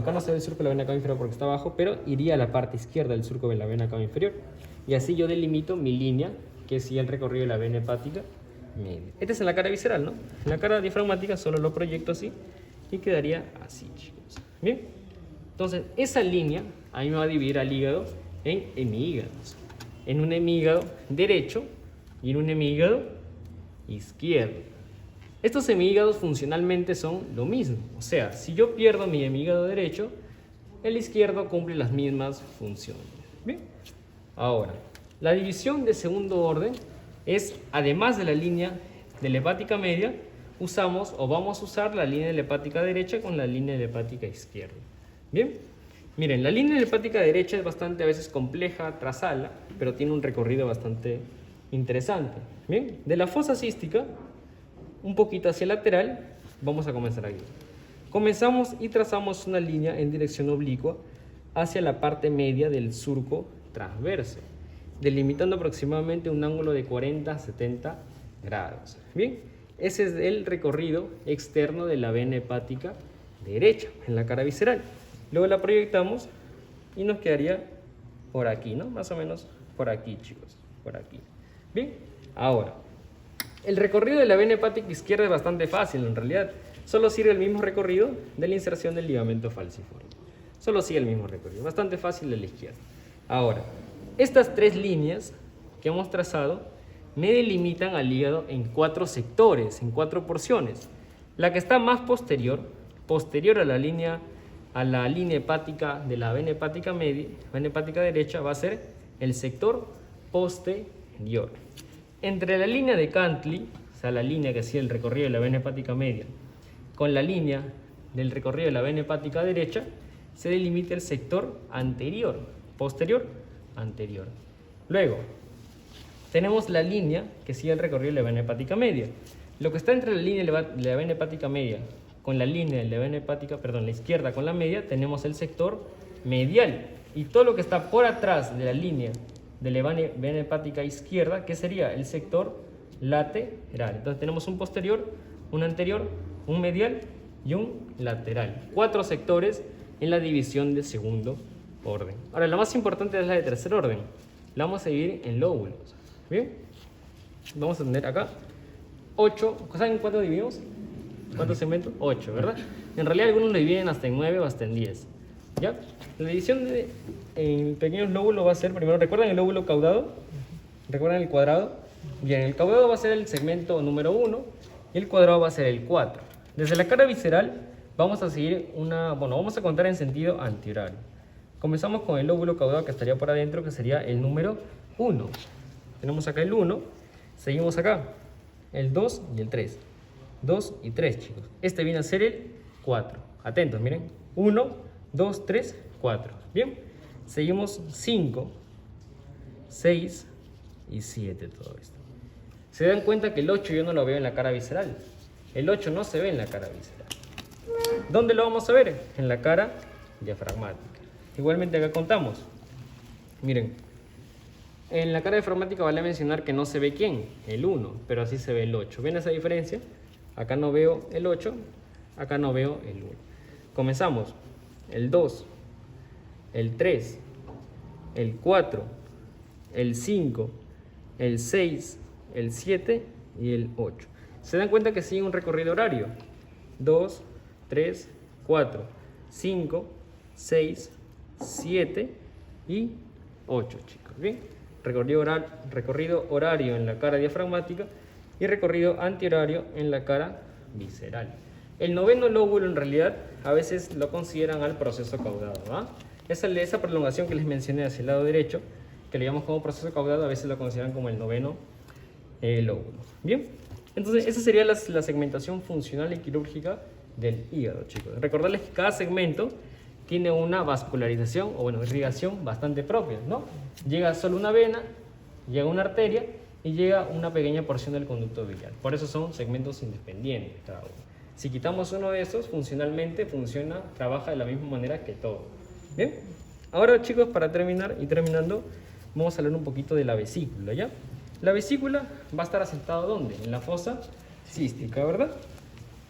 Acá no se ve el surco de la vena cava inferior porque está abajo, pero iría a la parte izquierda del surco de la vena cava inferior. Y así yo delimito mi línea, que es el recorrido de la vena hepática media. Este es en la cara visceral, ¿no? En la cara diafragmática solo lo proyecto así y quedaría así, chicos. Bien. Entonces, esa línea a mí me va a dividir al hígado en hemígados. En un hemígado derecho y en un hemígado izquierdo. Estos hemígados funcionalmente son lo mismo. O sea, si yo pierdo mi hemígado derecho, el izquierdo cumple las mismas funciones. Bien. Ahora, la división de segundo orden es, además de la línea de la hepática media, usamos o vamos a usar la línea de la hepática derecha con la línea de la hepática izquierda. Bien, miren, la línea de la hepática derecha es bastante a veces compleja, trazarla, pero tiene un recorrido bastante interesante. Bien, de la fosa cística, un poquito hacia el lateral, vamos a comenzar aquí. Comenzamos y trazamos una línea en dirección oblicua hacia la parte media del surco transverso, delimitando aproximadamente un ángulo de 40-70 grados. Bien, ese es el recorrido externo de la vena hepática derecha en la cara visceral. Luego la proyectamos y nos quedaría por aquí, ¿no? Más o menos por aquí, chicos, por aquí. Bien, ahora, el recorrido de la vena hepática izquierda es bastante fácil en realidad. Solo sigue el mismo recorrido de la inserción del ligamento falciforme. Solo sigue el mismo recorrido, bastante fácil de la izquierda. Ahora, estas tres líneas que hemos trazado me delimitan al hígado en 4 sectores, en 4 porciones. La que está más posterior a la línea hepática de la vena hepática media, vena hepática derecha, va a ser el sector posterior. Entre la línea de Cantley, o sea, la línea que sigue el recorrido de la vena hepática media, con la línea del recorrido de la vena hepática derecha, se delimita el sector anterior, posterior, anterior. Luego, tenemos la línea que sigue el recorrido de la vena hepática media. Lo que está entre la línea de la vena hepática media con la línea de la vena hepática, perdón, la izquierda con la media, tenemos el sector medial. Y todo lo que está por atrás de la línea de la vena hepática izquierda, que sería el sector lateral. Entonces tenemos un posterior, un anterior, un medial y un lateral. 4 sectores en la división de segundo orden. Ahora, la más importante es la de tercer orden. La vamos a dividir en lóbulos. Bien, vamos a tener acá 8. ¿Saben cuánto dividimos? ¿Cuántos segmentos? 8, ¿verdad? En realidad algunos lo dividen hasta en 9 o hasta en 10. ¿Ya? La división en pequeños lóbulos va a ser, primero, ¿recuerdan el lóbulo caudado? ¿Recuerdan el cuadrado? Bien, el caudado va a ser el segmento número 1 y el cuadrado va a ser el 4. Desde la cara visceral vamos a seguir vamos a contar en sentido antihorario. Comenzamos con el lóbulo caudado que estaría por adentro, que sería el número 1. Tenemos acá el 1, seguimos acá, el 2 y el 3. 2 y 3, chicos. Este viene a ser el 4. Atentos, miren. 1, 2, 3, 4. Bien. Seguimos 5, 6 y 7 todo esto. Se dan cuenta que el 8 yo no lo veo en la cara visceral. El 8 no se ve en la cara visceral. ¿Dónde lo vamos a ver? En la cara diafragmática. Igualmente acá contamos. Miren. En la cara diafragmática vale mencionar que no se ve quién, el 1, pero así se ve el 8. ¿Ven esa diferencia? Acá no veo el 8, acá no veo el 1. Comenzamos. El 2, el 3, el 4, el 5, el 6, el 7 y el 8. ¿Se dan cuenta que sigue un recorrido horario? 2, 3, 4, 5, 6, 7 y 8, chicos. ¿Bien? Recorrido horario en la cara diafragmática y recorrido antihorario en la cara visceral. El noveno lóbulo en realidad a veces lo consideran al proceso caudado, ¿va? Esa prolongación que les mencioné hacia el lado derecho, que le llamamos como proceso caudado, a veces lo consideran como el noveno lóbulo. Bien, entonces esa sería la segmentación funcional y quirúrgica del hígado, chicos. Recordarles que cada segmento tiene una vascularización o irrigación bastante propia, ¿no? Llega solo una vena, llega una arteria y llega una pequeña porción del conducto biliar. Por eso son segmentos independientes cada uno. Si quitamos uno de esos, funcionalmente trabaja de la misma manera que todo. Bien, ahora, chicos, para terminando, vamos a hablar un poquito de la vesícula, ¿ya? La vesícula va a estar asentada ¿dónde? En la fosa cística, ¿verdad?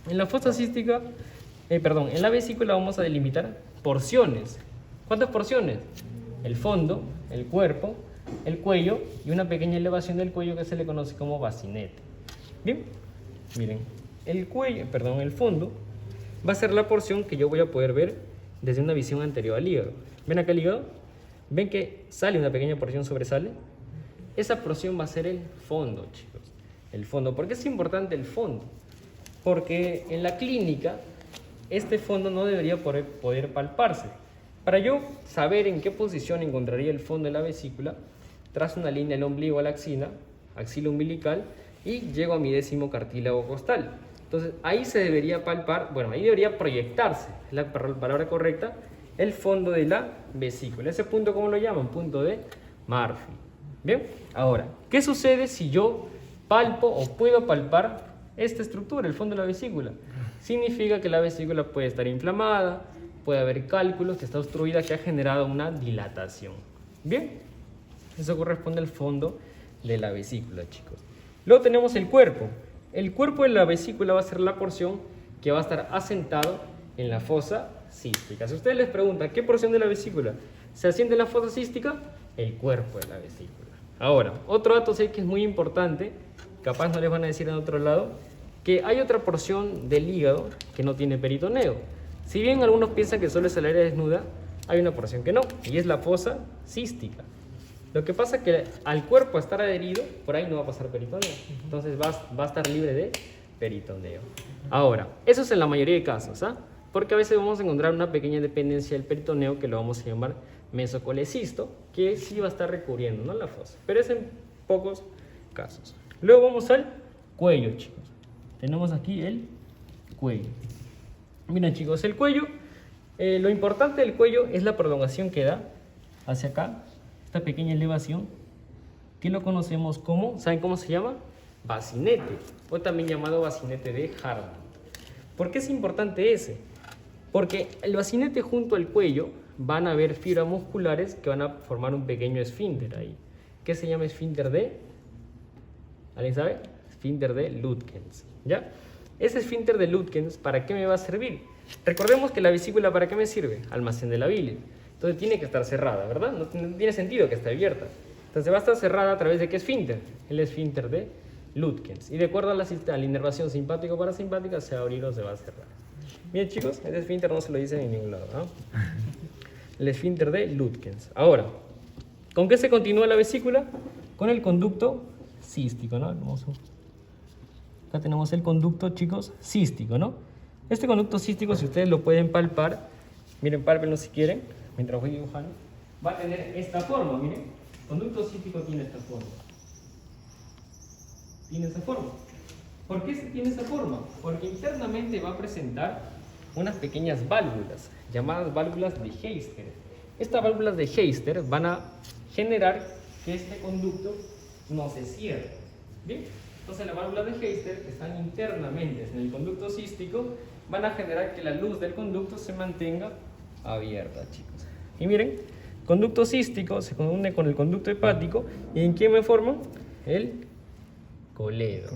En la fosa cística, en la vesícula vamos a delimitar porciones. ¿Cuántas porciones? El fondo, el cuerpo, el cuello y una pequeña elevación del cuello que se le conoce como bacinete. Bien, miren, el cuello, perdón, el fondo va a ser la porción que yo voy a poder ver desde una visión anterior al hígado. ¿Ven acá el hígado? ¿Ven que sale una pequeña porción, sobresale? Esa porción va a ser el fondo, chicos. El fondo. ¿Por qué es importante el fondo? Porque en la clínica este fondo no debería poder palparse. Para yo saber en qué posición encontraría el fondo de la vesícula, trazo una línea del ombligo a la axila umbilical y llego a mi 10º cartílago costal. Entonces ahí se debería palpar, bueno, ahí debería proyectarse, es la palabra correcta, el fondo de la vesícula. Ese punto, ¿cómo lo llaman? Punto de Murphy. Bien, ahora, ¿qué sucede si yo palpo o puedo palpar esta estructura, el fondo de la vesícula? Significa que la vesícula puede estar inflamada, puede haber cálculos, que está obstruida, que ha generado una dilatación. Bien, eso corresponde al fondo de la vesícula, chicos. Luego tenemos el cuerpo. El cuerpo de la vesícula va a ser la porción que va a estar asentado en la fosa cística. Si ustedes les preguntan qué porción de la vesícula se asienta en la fosa cística, el cuerpo de la vesícula. Ahora, otro dato sé que es muy importante, capaz no les van a decir en otro lado, que hay otra porción del hígado que no tiene peritoneo. Si bien algunos piensan que solo es el área desnuda, hay una porción que no, y es la fosa cística. Lo que pasa es que al cuerpo estar adherido, por ahí no va a pasar peritoneo. Entonces va a estar libre de peritoneo. Ahora, eso es en la mayoría de casos, ¿ah? Porque a veces vamos a encontrar una pequeña dependencia del peritoneo que lo vamos a llamar mesocolecisto, que sí va a estar recurriendo, ¿no?, la fosa. Pero es en pocos casos. Luego vamos al cuello, chicos. Tenemos aquí el cuello. Miren, chicos, el cuello, lo importante del cuello es la prolongación que da hacia acá, esta pequeña elevación, que lo conocemos como, ¿saben cómo se llama? Bacinete, o también llamado bacinete de Hartmann. ¿Por qué es importante ese? Porque el bacinete junto al cuello van a haber fibras musculares que van a formar un pequeño esfínter ahí. ¿Qué se llama esfínter de? ¿Alguien sabe? Esfínter de Lütgens, ¿ya? Ese esfínter de Lütgens, ¿para qué me va a servir? Recordemos que la vesícula, ¿para qué me sirve? Almacén de la bilis. Entonces tiene que estar cerrada, ¿verdad? No tiene sentido que esté abierta. Entonces va a estar cerrada a través de ¿qué esfínter? El esfínter de Lütgens. Y de acuerdo a la inervación simpático-parasimpática, se va a abrir o se va a cerrar. Bien, chicos, el esfínter no se lo dicen en ningún lado, ¿no? El esfínter de Lütgens. Ahora, ¿con qué se continúa la vesícula? Con el conducto cístico, ¿no? Acá tenemos el conducto, chicos, cístico, ¿no? Este conducto cístico, si ustedes lo pueden palpar, miren, pálpenlo si quieren, mientras voy dibujando, va a tener esta forma, miren. El conducto cístico tiene esta forma. Tiene esa forma. ¿Por qué tiene esa forma? Porque internamente va a presentar unas pequeñas válvulas, llamadas válvulas de Heister. Estas válvulas de Heister van a generar que este conducto no se cierre. ¿Bien? Entonces las válvulas de Heister, que están internamente en el conducto cístico, van a generar que la luz del conducto se mantenga abierta, chicos. Y miren, conducto cístico se une con el conducto hepático. ¿Y en qué me forman? El coledo.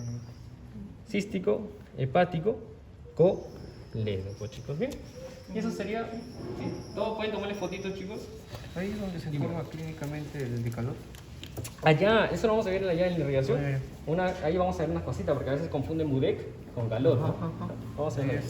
Cístico, hepático, coledo, pues, chicos. Bien. Y eso sería, ¿sí? Todos pueden tomarle fotitos, chicos. Ahí es donde se forma clínicamente el dicalor. Allá, eso lo vamos a ver allá en la irrigación. Ahí vamos a ver unas cositas porque a veces confunden Budek con calor, ¿no? Vamos a ver.